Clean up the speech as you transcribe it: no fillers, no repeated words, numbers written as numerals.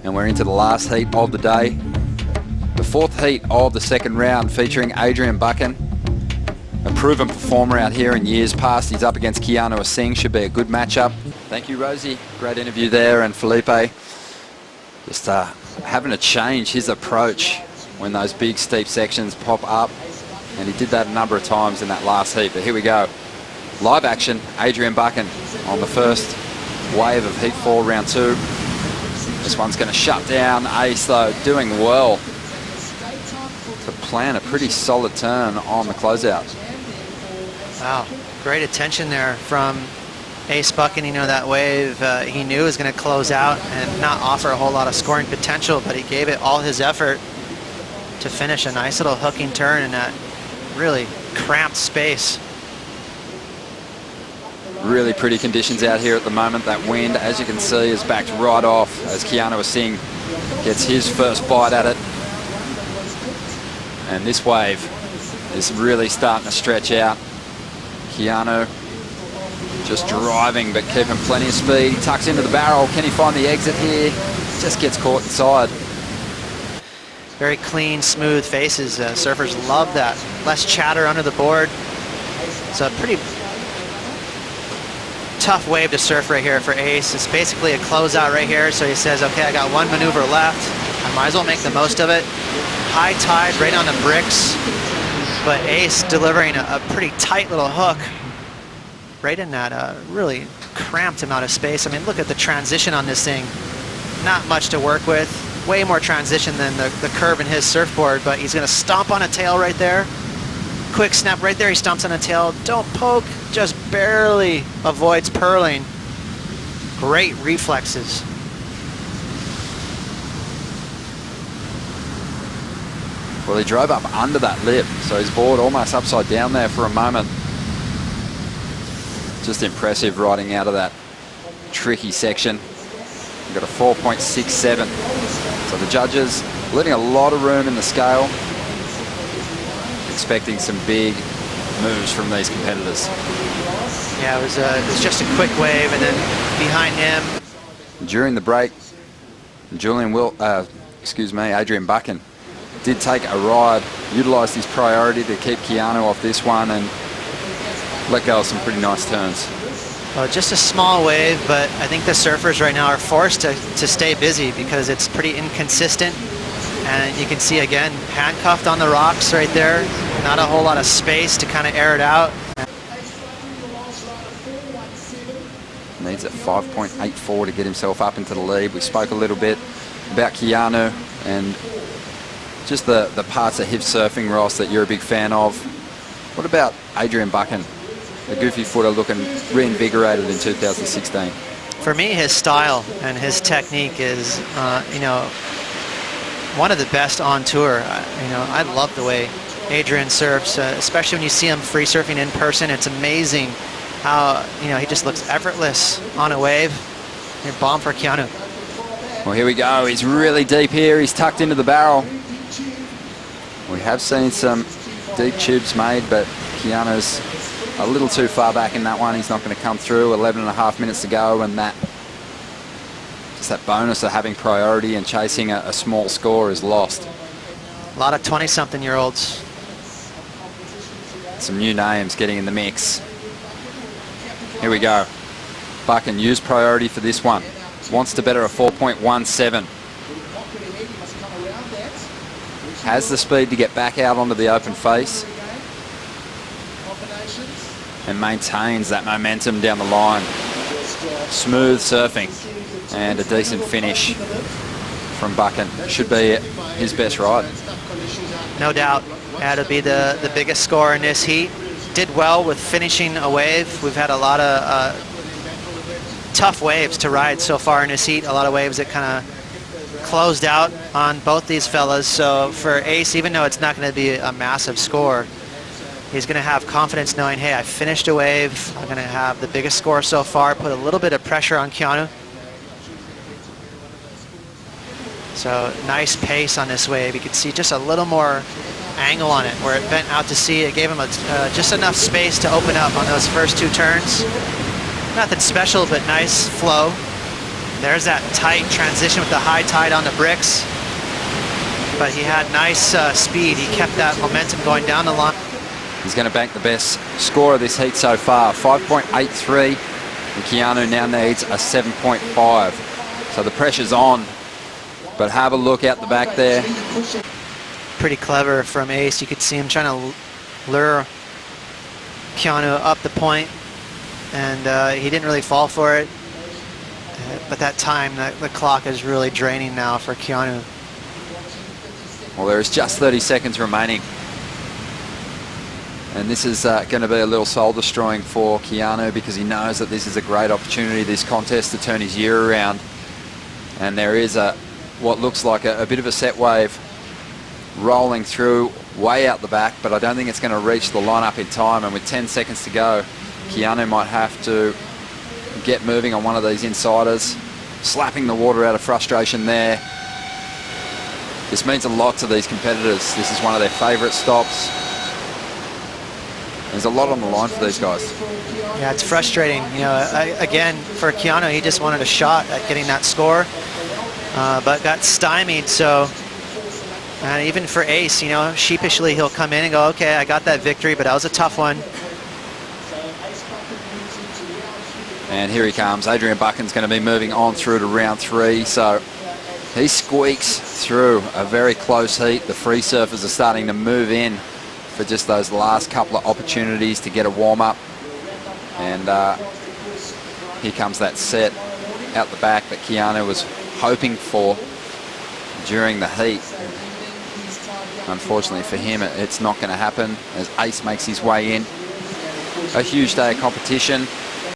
And we're into the last heat of the day. The fourth heat of the second round featuring Adrian Buchan, a proven performer out here in years past. He's up against Keanu Asing. Should be a good matchup. Thank you, Rosie. Great interview there. And Felipe, just having to change his approach when those big steep sections pop up. And he did that a number of times in that last heat. But here we go. Live action. Adrian Buchan on the first wave of heat 4, round 2. This one's going to shut down Ace, though, doing well to plan a pretty solid turn on the closeout. Wow, great attention there from Ace Buchan. You know, that wave he knew was going to close out and not offer a whole lot of scoring potential, but he gave it all his effort to finish a nice little hooking turn in that really cramped space. Really pretty conditions out here at the moment. That wind, as you can see, is backed right off as Keanu Asing gets his first bite at it. And this wave is really starting to stretch out. Keanu just driving, but keeping plenty of speed. He tucks into the barrel. Can he find the exit here? Just gets caught inside. Very clean, smooth faces. Surfers love that. Less chatter under the board. It's a pretty tough wave to surf right here for Ace. It's basically a closeout right here, so he says, okay, I got one maneuver left. I might as well make the most of it. High tide right on the bricks, but Ace delivering a pretty tight little hook right in that really cramped amount of space. I mean, look at the transition on this thing. Not much to work with. Way more transition than the curve in his surfboard, but he's going to stomp on a tail right there. Quick snap right there, he stomps on a tail. Don't poke, just barely avoids purling. Great reflexes. Well, he drove up under that lip, so his board almost upside down there for a moment. Just impressive riding out of that tricky section. We've got a 4.67. So the judges leaving a lot of room in the scale, expecting some big moves from these competitors. Yeah, it was just a quick wave, and then behind him. During the break, Adrian Buchan did take a ride, utilised his priority to keep Keanu off this one and let go of some pretty nice turns. Well, just a small wave, but I think the surfers right now are forced to stay busy because it's pretty inconsistent. And you can see again, handcuffed on the rocks right there. Not a whole lot of space to kind of air it out. Needs a 5.84 to get himself up into the lead. We spoke a little bit about Keanu and just the parts of his surfing, Ross, that you're a big fan of. What about Adrian Buchan, the goofy footer looking reinvigorated in 2016? For me, his style and his technique is, one of the best on tour. I love the way Adrian surfs, especially when you see him free surfing in person. It's amazing how, he just looks effortless on a wave. Bomb for Keanu. Well, here we go. He's really deep here. He's tucked into the barrel. We have seen some deep tubes made, but Keanu's a little too far back in that one. He's not going to come through. 11.5 minutes to go, and just that bonus of having priority and chasing a small score is lost. A lot of 20-something-year-olds. Some new names getting in the mix. Here we go. Buchan used priority for this one. Wants to better a 4.17. Has the speed to get back out onto the open face and maintains that momentum down the line. Smooth surfing and a decent finish from Buchan. Should be his best ride. No doubt. That'll be the biggest score in this heat. Did well with finishing a wave. We've had a lot of tough waves to ride so far in this heat. A lot of waves that kind of closed out on both these fellas. So for Ace, even though it's not going to be a massive score, he's going to have confidence knowing, hey, I finished a wave. I'm going to have the biggest score so far. Put a little bit of pressure on Keanu. So nice pace on this wave. You can see just a little more angle on it where it bent out to sea. It gave him just enough space to open up on those first two turns. Nothing special, but nice flow. There's that tight transition with the high tide on the bricks. But he had nice speed. He kept that momentum going down the line. He's going to bank the best score of this heat so far, 5.83. And Keanu now needs a 7.5. So the pressure's on. But have a look out the back there. Pretty clever from Ace. You could see him trying to lure Keanu up the point. And he didn't really fall for it. But that time, the clock is really draining now for Keanu. Well, there is just 30 seconds remaining. And this is going to be a little soul-destroying for Keanu because he knows that this is a great opportunity, this contest, to turn his year around. And there is what looks like a bit of a set wave rolling through way out the back, but I don't think it's going to reach the lineup in time. And with 10 seconds to go, Keanu might have to get moving on one of these insiders, slapping the water out of frustration there. This means a lot to these competitors. This is one of their favourite stops. There's a lot on the line for these guys. Yeah, it's frustrating. You know, again, for Keanu, he just wanted a shot at getting that score, but got stymied. So, and even for Ace, you know, sheepishly he'll come in and go, okay, I got that victory, but that was a tough one. And here he comes. Adrian Buchan's going to be moving on through to round 3. So he squeaks through a very close heat. The free surfers are starting to move in for just those last couple of opportunities to get a warm-up. And here comes that set out the back that Keanu was hoping for during the heat. Unfortunately for him, it's not going to happen as Ace makes his way in. A huge day of competition.